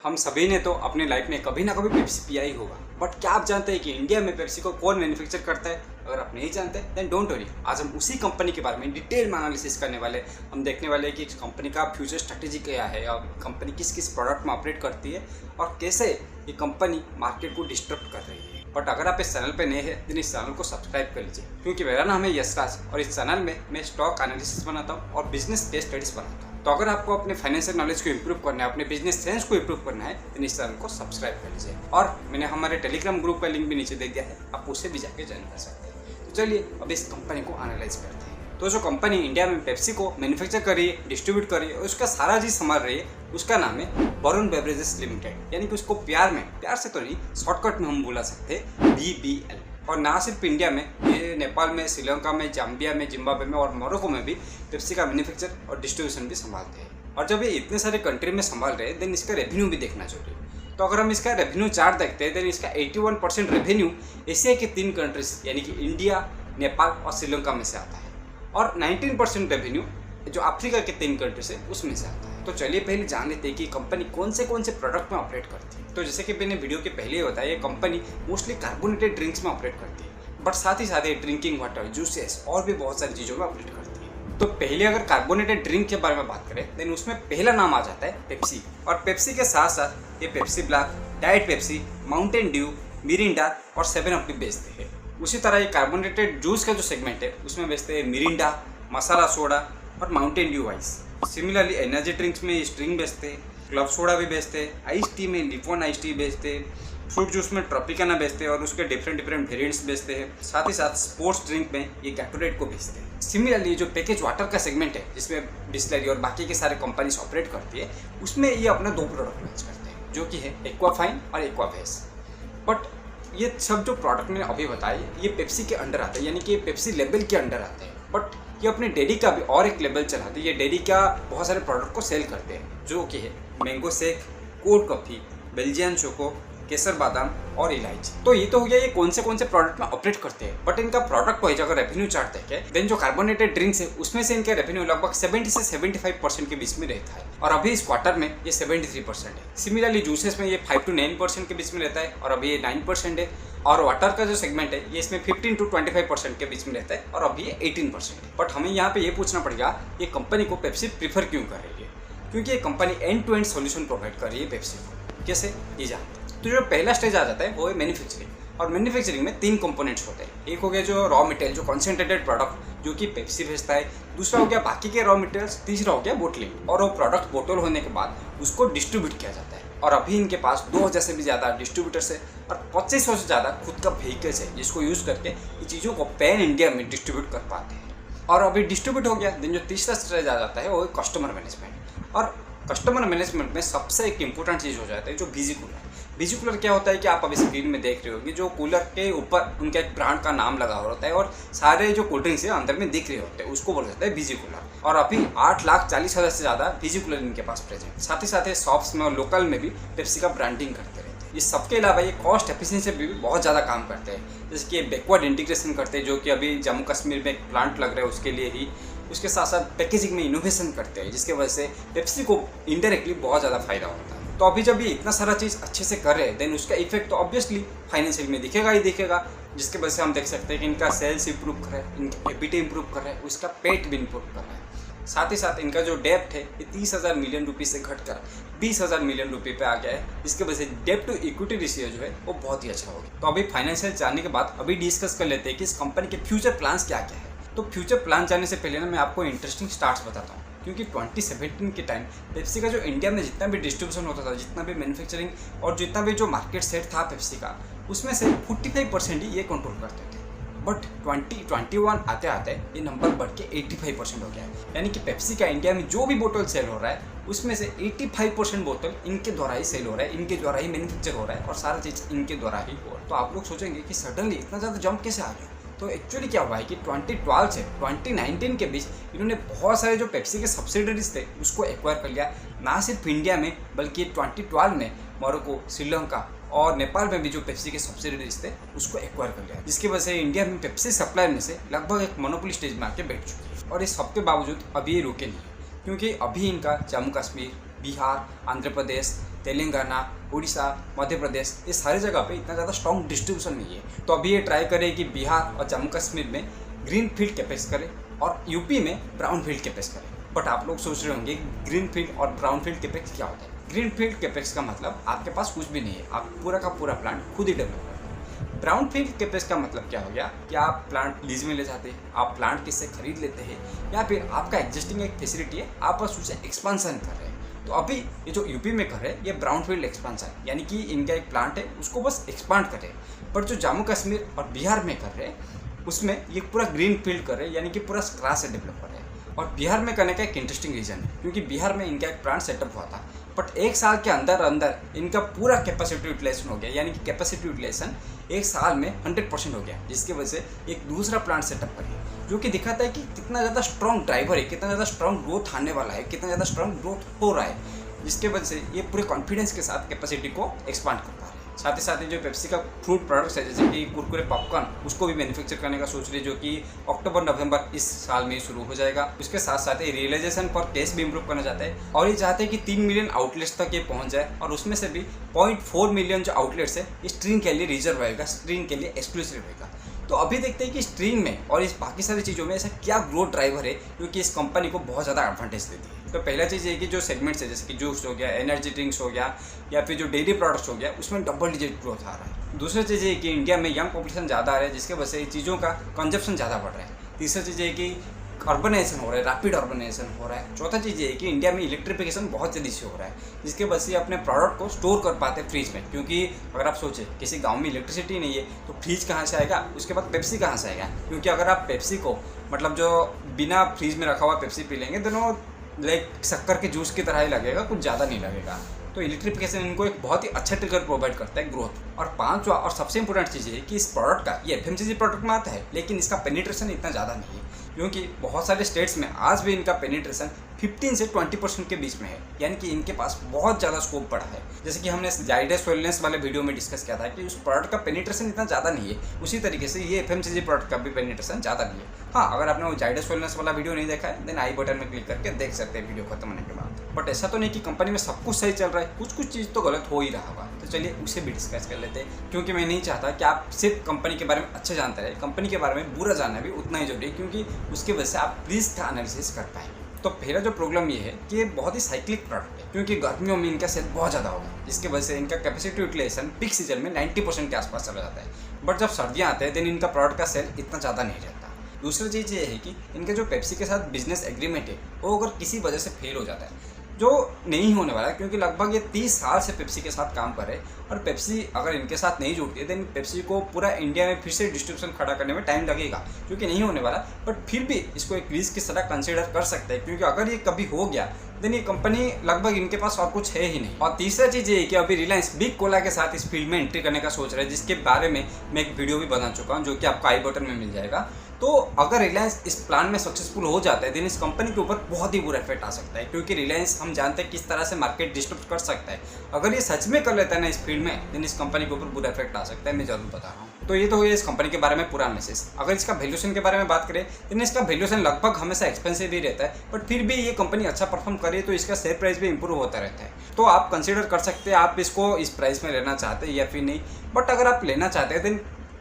हम सभी ने तो अपनी लाइफ में कभी ना कभी पेप्सी पिया ही होगा। बट क्या आप जानते हैं कि इंडिया में पेप्सी को कौन मैन्युफैक्चर करता है? अगर आप नहीं जानते देन डोंट वरी, आज हम उसी कंपनी के बारे में डिटेल में एनालिसिस करने वाले। हम देखने वाले हैं कि कंपनी का फ्यूचर स्ट्रेटेजी क्या है और कंपनी किस किस प्रोडक्ट में ऑपरेट करती है और कैसे ये कंपनी मार्केट को डिस्टर्ब कर रही है। बट अगर आप इस चैनल पे नए हैं तो इस चैनल को सब्सक्राइब कर लीजिए, क्योंकि मेरा नाम है यशराज और इस चैनल में मैं स्टॉक एनालिसिस बनाता हूँ और बिजनेस केस स्टडीज बनाता हूँ। तो अगर आपको अपने फाइनेंशियल नॉलेज को इंप्रूव करना है, अपने बिजनेस सेंस को इंप्रूव करना है, तो इस चैनल को सब्सक्राइब कर लीजिए। और मैंने हमारे टेलीग्राम ग्रुप का लिंक भी नीचे दे दिया है, आप उससे भी जाके ज्वाइन कर सकते हैं। तो चलिए अब इस कंपनी को एनालाइज करते हैं। तो जो कंपनी इंडिया में पेप्सी को मैन्युफैक्चर कर रही है, डिस्ट्रीब्यूट कर रही है और उसका सारा चीज संभाल रही है, उसका नाम है वरुण बेवरेजेस लिमिटेड, यानी कि उसको प्यार से तो नहीं, शॉर्टकट में हम बुला सकते हैं BBL। और ना सिर्फ इंडिया में, ये नेपाल में, श्रीलंका में, जाम्बिया में, जिम्बाब्वे में और मोरक्को में भी पेप्सी का मैन्युफैक्चर और डिस्ट्रीब्यूशन भी संभालते हैं। और जब ये इतने सारे कंट्री में संभाल रहे हैं देन इसका रेवेन्यू भी देखना जरूरी है। तो अगर हम इसका रेवेन्यू चार्ट देखते हैं देन इसका 81% रेवेन्यू एशिया के 3 कंट्रीज यानी कि इंडिया, नेपाल और श्रीलंका में से आता है और 19% रेवेन्यू जो अफ्रीका के 3 कंट्रीज है उसमें से आता है। तो चलिए पहले जान लेते हैं कि कंपनी कौन से प्रोडक्ट में ऑपरेट करती है। तो जैसे कि मैंने वीडियो के पहले ही बताया, ये कंपनी मोस्टली कार्बोनेटेड ड्रिंक्स में ऑपरेट करती है, बट साथ ही साथ ये ड्रिंकिंग वाटर, जूसेस और भी बहुत सारी चीज़ों में ऑपरेट करती है। तो पहले अगर कार्बोनेटेड ड्रिंक के बारे में बात करें देन उसमें पहला नाम आ जाता है पेप्सी। और पेप्सी के साथ साथ ये Pepsi black, diet Pepsi, Mountain Dew, Mirinda और 7 अप भी बेचते हैं। उसी तरह ये कार्बोनेटेड जूस का जो सेगमेंट है उसमें बेचते हैं मिरिंडा, मसाला सोडा और Mountain Dew ice. Similarly energy drinks में स्ट्रिंग बेचते हैं, क्लब सोडा भी बेचते हैं, आइस टी में लिफोन आइस टी बेचते हैं, फ्रूट जूस में ट्रॉपिकाना बेचते हैं और उसके डिफरेंट वेरिएंट्स बेचते हैं। साथ ही साथ स्पोर्ट्स ड्रिंक में ये गैटोरेड को बेचते हैं। सिमिलरली जो पैकेज वाटर का सेगमेंट है जिसमें बिस्लरी और बाकी के सारे कंपनीज ऑपरेट करती है उसमें ये अपने 2 प्रोडक्ट लॉन्च करते हैं, जो कि है एक्वाफाइन और एक्वाफेस। बट ये सब जो प्रोडक्ट मैंने अभी बताए ये पेप्सी के अंडर आते हैं, यानी कि पेप्सी लेबल के अंडर आते हैं। बट ये अपने डेयरी का भी और एक लेबल चलाते हैं। ये डेयरी का बहुत सारे प्रोडक्ट को सेल करते हैं, जो कि है mango shake, cold coffee, Belgian choco, केसर बादाम और इलायची। तो ये तो हो गया ये कौन से प्रोडक्ट में ऑपरेट करते हैं। बट इनका प्रोडक्ट वाइज अगर रेवेन्यू चार्ट देखें देन जो कार्बोनेटेड ड्रिंक्स है उसमें से इनका रेवेन्यू लगभग 70 से 75% के बीच में रहता है और अभी इस क्वार्टर में ये 73% है। सिमिलरली जूसेस में ये 5 to 9% के बीच में रहता है और अभी ये 9% है। और वाटर का जो सेगमेंट है ये इसमें 15 to 25% के बीच में रहता है और अभी ये 18% है। बट हमें यहाँ पे ये पूछना पड़ेगा ये कंपनी को पेप्सी प्रीफर क्यों कर रही है, क्योंकि ये company end to end solution provide कर रही है पेप्सी को। कैसे ये जानते हैं। तो जो पहला स्टेज आ जाता है वो है मैन्युफैक्चरिंग। और मैन्युफैक्चरिंग में 3 कंपोनेंट्स होते हैं। एक हो गया जो रॉ मटेरियल, जो कॉन्सेंट्रेटेड प्रोडक्ट जो कि पेप्सी भेजता है। दूसरा हो गया बाकी के रॉ मटेरियल्स। तीसरा हो गया बोटलिंग। और वो प्रोडक्ट बोतल होने के बाद उसको डिस्ट्रीब्यूट किया जाता है। और अभी इनके पास 2000 से भी ज़्यादा डिस्ट्रीब्यूटर्स है और 2500 से ज़्यादा खुद का व्हीकल्स है जिसको यूज़ करके ये चीज़ों को पैन इंडिया में डिस्ट्रीब्यूट कर पाते हैं। और अभी डिस्ट्रीब्यूट हो गया देन जो तीसरा स्टेज आ जाता है वो है कस्टमर मैनेजमेंट। और कस्टमर मैनेजमेंट में सबसे एक इम्पोर्टेंट चीज़ हो जाता है जो बीजी कूलर। बीजी कूलर क्या होता है कि आप अभी स्क्रीन में देख रहे होंगे, जो कूलर के ऊपर उनका एक ब्रांड का नाम लगा हुआ होता है और सारे जो कोल्ड ड्रिंक्स है अंदर में दिख रहे होते हैं, उसको बोला जाता है बीजी कूलर। और अभी 8,40,000 से ज़्यादा बीजी कूलर इनके पास प्रेजेंट। साथ ही साथ शॉप्स में और लोकल में भी पेप्सी का ब्रांडिंग करते रहते हैं। इस सबके अलावा ये कॉस्ट एफिशिएंसी भी बहुत ज़्यादा काम करते हैं, जैसे कि बैकवर्ड इंटीग्रेशन करते हैं, जो कि अभी जम्मू कश्मीर में एक प्लांट लग रहा है उसके लिए ही। उसके साथ साथ पैकेजिंग में इनोवेशन करते हैं जिसकी वजह से पेप्सी को इनडायरेक्टली बहुत ज़्यादा फायदा होता है। तो अभी जब ये इतना सारा चीज़ अच्छे से कर रहे हैं देन उसका इफेक्ट तो ऑब्वियसली फाइनेंशियल में दिखेगा ही दिखेगा, जिसके वजह से हम देख सकते हैं कि इनका सेल्स इंप्रूव कर रहा है, इनका एबिट इंप्रूव कर रहा है, उसका पेट भी इंप्रूव कर रहा है। साथ ही साथ इनका जो डेप्ट है ये 30,000 मिलियन रुपये से घटकर 20,000 मिलियन रुपये पे आ गया है, जिसकी वजह से डेप्ट टू इक्विटी रेशियो जो है वो बहुत ही अच्छा हो गया। तो अभी फाइनेंशियल जानने के बाद अभी डिस्कस कर लेते हैं कि इस कंपनी के फ्यूचर प्लान्स क्या क्या है। तो फ्यूचर प्लान जाने से पहले ना मैं आपको इंटरेस्टिंग स्टार्ट्स बताता हूँ, क्योंकि 2017 के टाइम पेप्सी का जो इंडिया में जितना भी डिस्ट्रीब्यूशन होता था, जितना भी मैन्युफैक्चरिंग और जितना भी जो मार्केट सेट था पेप्सी का, उसमें से 45% ही ये कंट्रोल करते थे। बट 2021 आते आते ये नंबर बढ़ के 85% हो गया है, यानी कि पेप्सी का इंडिया में जो भी बोतल सेल हो रहा है उसमें से 85% बोतल इनके द्वारा ही सेल हो रहा है, इनके द्वारा ही मैन्युफैक्चर हो रहा है और सारा चीज़ इनके द्वारा ही हो रहा है। तो आप लोग सोचेंगे कि सडनली इतना ज़्यादा जंप कैसे आ गया। तो एक्चुअली क्या हुआ है कि 2012 से 2019 के बीच इन्होंने बहुत सारे जो पेप्सी के सब्सिडरीज थे उसको एक्वायर कर लिया, ना सिर्फ इंडिया में बल्कि 2012 में मोरक्को, श्रीलंका और नेपाल में भी जो पेप्सी के सब्सिडरीज थे उसको एक्वायर कर लिया, जिसकी वजह से इंडिया में पेप्सी सप्लायर में से लगभग एक मोनोपोली स्टेज में आके बैठ चुकी है। और इस सब के बावजूद अभी ये रुके नहीं, क्योंकि अभी इनका जम्मू कश्मीर, बिहार, आंध्र प्रदेश, तेलंगाना, उड़ीसा, मध्य प्रदेश, ये सारी जगह पे इतना ज़्यादा स्ट्रॉन्ग डिस्ट्रीब्यूशन नहीं है। तो अभी ये ट्राई करें कि बिहार और जम्मू कश्मीर में ग्रीन फील्ड कैपेक्स करें और यूपी में ब्राउन फील्ड कैपेक्स करें। बट आप लोग सोच रहे होंगे ग्रीन फील्ड और ब्राउन फील्ड कैपेक्स क्या होता है। ग्रीन फील्ड कैपेक्स का मतलब आपके पास कुछ भी नहीं है, आप पूरा का पूरा प्लांट खुद ही डेवलप करते हैं। ब्राउन फील्ड कैपेक्स का मतलब क्या हो गया कि आप प्लांट लीज में ले जाते हैं, आप प्लांट किससे खरीद लेते हैं, या फिर आपका एग्जिस्टिंग एक फैसिलिटी है, आप बस उसे एक्सपांसन कर रहे हैं। तो अभी ये जो यूपी में कर रहे हैं ये ब्राउन फील्ड एक्सपांसन, यानी कि इनका एक प्लांट है उसको बस एक्सपांड कर रहे हैं। पर जो जम्मू कश्मीर और बिहार में कर रहे हैं उसमें ये पूरा ग्रीन फील्ड कर रहे हैं, यानी कि पूरा स्क्रैच से डेवलप कर रहे हैं। और बिहार में करने का एक इंटरेस्टिंग रीजन है, क्योंकि बिहार में इनका एक प्लांट सेटअप हुआ था, बट एक साल के अंदर अंदर इनका पूरा कैपेसिटी यूटिलाइजेशन हो गया, यानी कि कैपेसिटी यूटिलाइजेशन एक साल में 100% हो गया, जिसकी वजह से एक दूसरा प्लांट सेटअप करिए, जो कि दिखाता है कि कितना ज़्यादा स्ट्रॉन्ग ड्राइवर है, कितना ज़्यादा स्ट्रॉन्ग ग्रोथ आने वाला है, कितना ज़्यादा स्ट्रॉन्ग ग्रोथ हो रहा है, जिसके वजह से ये पूरे कॉन्फिडेंस के साथ कैपेसिटी को एक्सपांड कर पा रहे हैं। साथ ही साथ जो पेप्सी का फ्रूट प्रोडक्ट्स है, जैसे कि कुरकुरे पॉपकॉर्न, उसको भी मैन्युफैक्चर करने का सोच रही है, जो कि अक्टूबर-नवंबर इस साल में शुरू हो जाएगा। उसके साथ साथ ये रियलाइजेशन फॉर कैश भी इंप्रूव करना चाहते हैं और ये चाहते हैं कि 3 मिलियन आउटलेट्स तक ये पहुंच जाए, और उसमें से भी 0.4 मिलियन जो आउटलेट्स है स्ट्रीम के लिए रिजर्व रहेगा, स्ट्रीम के लिए एक्सक्लूसिव रहेगा। तो अभी देखते हैं कि स्ट्रीम में और इस बाकी सारी चीज़ों में ऐसा क्या ग्रोथ ड्राइवर है जो कि इस कंपनी को बहुत ज़्यादा एडवांटेज देती है। तो पहला चीज़ ये कि जो सेगमेंट्स है, जैसे कि जूस हो गया, एनर्जी ड्रिंक्स हो गया, या फिर जो डेयरी प्रोडक्ट्स हो गया, उसमें डबल डिजिट ग्रोथ आ रहा है। दूसरी चीज़ ये कि इंडिया में यंग पॉपुलेशन ज़्यादा आ रहा है, जिसके वजह से चीज़ों का कंजप्शन ज़्यादा बढ़ रहा है। तीसरी चीज़ ये कि अर्बनाइजेशन हो रहा है, रैपिड अर्बनाइजेशन हो रहा है। चौथा चीज़ ये है कि इंडिया में इलेक्ट्रिफिकेशन बहुत जल्दी से हो रहा है, जिसके वजह से अपने प्रोडक्ट को स्टोर कर पाते हैं फ्रिज में, क्योंकि अगर आप सोचें किसी गांव में इलेक्ट्रिसिटी नहीं है तो फ्रिज कहाँ से आएगा, उसके बाद पेप्सी कहाँ से आएगा। क्योंकि अगर आप पेप्सी को मतलब जो बिना फ्रिज में रखा हुआ पेप्सी पी लेंगे, दोनों लाइक शक्कर के जूस की तरह ही लगेगा, कुछ ज़्यादा नहीं लगेगा। तो इलेक्ट्रिफिकेशन इनको एक बहुत ही अच्छा ट्रिगर प्रोवाइड करता है ग्रोथ। और पांचवा और सबसे इंपॉर्टेंट चीज़ है कि इस प्रोडक्ट का ये एफएमसीजी प्रोडक्ट में आता है, लेकिन इसका पेनिट्रेशन इतना ज़्यादा नहीं है, क्योंकि बहुत सारे स्टेट्स में आज भी इनका पेनिट्रेशन 15 से 20% के बीच में है, यानी कि इनके पास बहुत ज़्यादा स्कोप पड़ा है। जैसे कि हमने जाइडस वेलनेस वाले वीडियो में डिस्कस किया था कि उस प्रोडक्ट का पेनिट्रेशन इतना ज़्यादा नहीं है, उसी तरीके से ये एफएमसीजी प्रोडक्ट का भी पेनिट्रेशन ज़्यादा नहीं है। हाँ, अगर आपने वो जाइडस वेलनेस वाला वीडियो नहीं देखा है, देन आई बटन में क्लिक करके देख सकते हैं वीडियो खत्म होने के बाद। बट ऐसा तो नहीं कि कंपनी में सब कुछ सही चल रहा है, कुछ कुछ चीज़ तो गलत हो ही रहा होगा। तो चलिए उसे भी डिस्कस कर लेते हैं, क्योंकि मैं नहीं चाहता कि आप सिर्फ कंपनी के बारे में अच्छे जानते रहे, कंपनी के बारे में बुरा जानना भी उतना ही जरूरी है, क्योंकि उसकी वजह से आप रिस्क का एनालिसिस कर पाएंगे। तो पहला जो प्रॉब्लम ये है कि ये बहुत ही साइक्लिक प्रोडक्ट है, क्योंकि गर्मियों में इनका सेल बहुत ज़्यादा होगा, जिसकी वजह से इनका कैपेसिटी यूटिलाइजेशन पीक सीजन में 90% के आसपास चला जाता है। बट जब सर्दियाँ आते हैं देन इनका प्रोडक्ट का सेल इतना ज़्यादा नहीं रहता। दूसरी चीज़ ये है कि इनका जो पेप्सी के साथ बिजनेस एग्रीमेंट है वो अगर किसी वजह से फेल हो जाता है, जो नहीं होने वाला है, क्योंकि लगभग ये 30 साल से पेप्सी के साथ काम कर रहे हैं, और पेप्सी अगर इनके साथ नहीं जुड़ती है देन पेप्सी को पूरा इंडिया में फिर से डिस्ट्रीब्यूशन खड़ा करने में टाइम लगेगा, क्योंकि नहीं होने वाला। बट फिर भी इसको एक रिस्क की तरह कंसिडर कर सकते हैं, क्योंकि अगर ये कभी हो गया देन ये कंपनी लगभग इनके पास और कुछ है ही नहीं। और तीसरा चीज़ ये है कि अभी रिलायंस बिग कोला के साथ इस फील्ड में एंट्री करने का सोच रहा है, जिसके बारे में मैं एक वीडियो भी बना चुका हूँ, जो कि आपको आई बटन में मिल जाएगा। तो अगर रिलायंस इस प्लान में सक्सेसफुल हो जाता है देन इस कंपनी के ऊपर बहुत ही बुरा इफेक्ट आ सकता है, क्योंकि रिलायंस हम जानते हैं किस तरह से मार्केट डिस्टर्ब कर सकता है। अगर ये सच में कर लेता है ना इस फील्ड में, देन इस कंपनी के ऊपर बुरा इफेक्ट आ सकता है, मैं जरूर बता रहा हूँ। तो ये तो हो गया इस कंपनी के बारे में पूरा मैसेज। अगर इसका वैल्यूएशन के बारे में बात करें देन इसका वैल्यूएशन लगभग हमेशा एक्सपेंसिव ही रहता है, बट फिर भी ये कंपनी अच्छा परफॉर्म करे तो इसका शेयर प्राइस भी इंप्रूव होता रहता है। तो आप कंसिडर कर सकते हैं आप इसको इस प्राइस में लेना चाहते हैं या फिर नहीं। बट अगर आप लेना चाहते हैं देन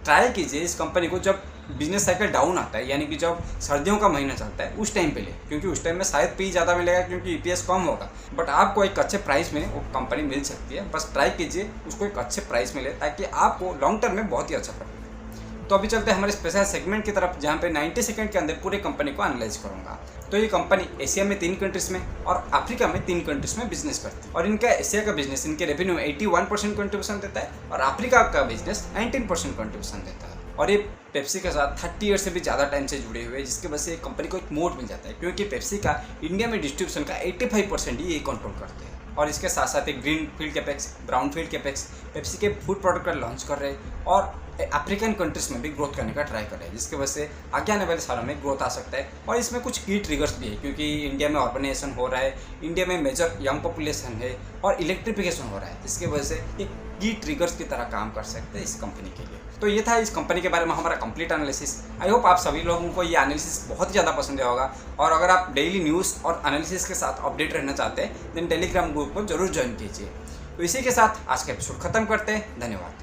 ट्राई कीजिए इस कंपनी को जब बिजनेस साइकिल डाउन आता है, यानी कि जब सर्दियों का महीना चलता है उस टाइम पे ले, क्योंकि उस टाइम में शायद पी ज़्यादा मिलेगा, क्योंकि ईपीएस कम होगा, बट आपको एक अच्छे प्राइस में वो कंपनी मिल सकती है। बस ट्राई कीजिए उसको एक अच्छे प्राइस में ले, ताकि आपको लॉन्ग टर्म में बहुत ही अच्छा प्रॉफिट मिले। तो अभी चलते हैं हमारे स्पेशल सेगमेंट की तरफ, जहाँ पे 90 सेकंड के अंदर पूरे कंपनी को एनालाइज करूँगा। तो ये कंपनी एशिया में 3 कंट्रीज में और अफ्रीका में 3 कंट्रीज में बिजनेस करती है, और इनका एशिया का बिजनेस इनके रेवेन्यू में 81% कंट्रीब्यूशन देता है, और अफ्रीका का बिजनेस 19% कंट्रीब्यूशन देता है। और ये पेप्सी के साथ 30 ईयर से भी ज़्यादा टाइम से जुड़े हुए हैं, जिसकी वजह से कंपनी को एक मोड मिल जाता है, क्योंकि पेप्सी का इंडिया में डिस्ट्रीब्यूशन का 85% ही ये कंट्रोल करते हैं। और इसके साथ साथ एक green field capex, brown field capex Pepsi के फूड प्रोडक्ट का लॉन्च कर रहे हैं, और अफ्रीकन कंट्रीज में भी ग्रोथ करने का ट्राई कर रहे हैं, जिसकी वजह से आगे आने वाले सालों में ग्रोथ आ सकता है। और इसमें कुछ की ट्रिगर्स भी है, क्योंकि इंडिया में अर्बनाइजेशन हो रहा है, इंडिया में मेजर यंग पॉपुलेशन है, और इलेक्ट्रिफिकेशन हो रहा है, जिसकी वजह से एक की ट्रिगर्स की तरह काम कर सकते हैं इस कंपनी के लिए। तो ये था इस कंपनी के बारे में हमारा कंप्लीट एनालिसिस। आई होप आप सभी लोगों को ये एनालिसिस बहुत ही ज़्यादा पसंद आया होगा, और अगर आप डेली न्यूज़ और एनालिसिस के साथ अपडेट रहना चाहते हैं देन टेलीग्राम ग्रुप को जरूर ज्वाइन कीजिए। तो इसी के साथ आज का एपिसोड खत्म करते हैं। धन्यवाद।